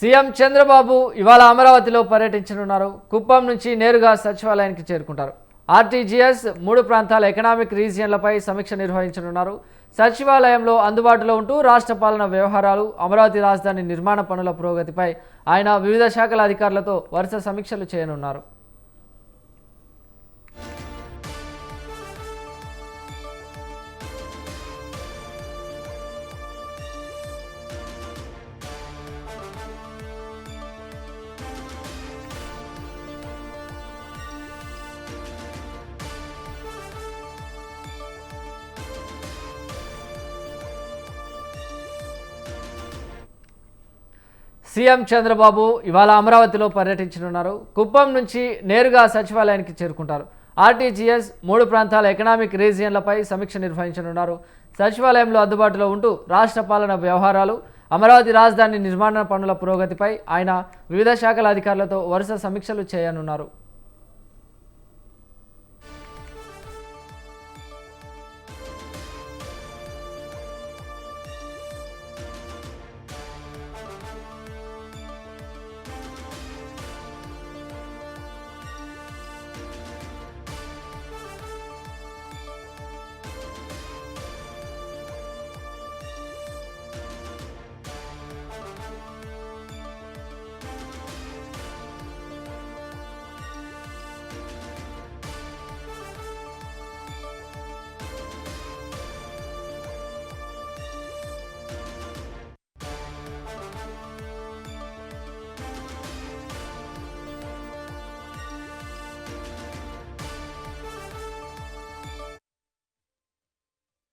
CM Chandrababu ఇవాళ అమరావతిలో పర్యటించనున్నారు. కుప్పం నుంచి నేరుగా సచివాలయానికి చేరుకుంటారు. ఆర్టీజీఎస్ 3 ప్రాంతాల ఎకనామిక్ రీజియన్లపై సమీక్ష నిర్వహించనున్నారు. సచివాలయంలో అందుబాటులో ఉంటూ రాష్ట్ర పాలన వ్యవహారాలు, అమరావతి రాజధాని నిర్మాణ పనుల పురోగతిపై ఆయన వివిధ శాఖల అధికారులతో వరుస సమీక్షలు చేయనున్నారు. సీఎం చంద్రబాబు ఇవాళ అమరావతిలో పర్యటించనున్నారు. కుప్పం నుంచి నేరుగా సచివాలయానికి చేరుకుంటారు. ఆర్టీజీఎస్ 3 ప్రాంతాల ఎకనామిక్ రీజియన్లపై సమీక్ష నిర్వహించనున్నారు. సచివాలయంలో అందుబాటులో ఉంటూ రాష్ట్ర పాలన వ్యవహారాలు, అమరావతి రాజధాని నిర్మాణ పనుల పురోగతిపై ఆయన వివిధ శాఖల అధికారులతో వరుస సమీక్షలు చేయనున్నారు.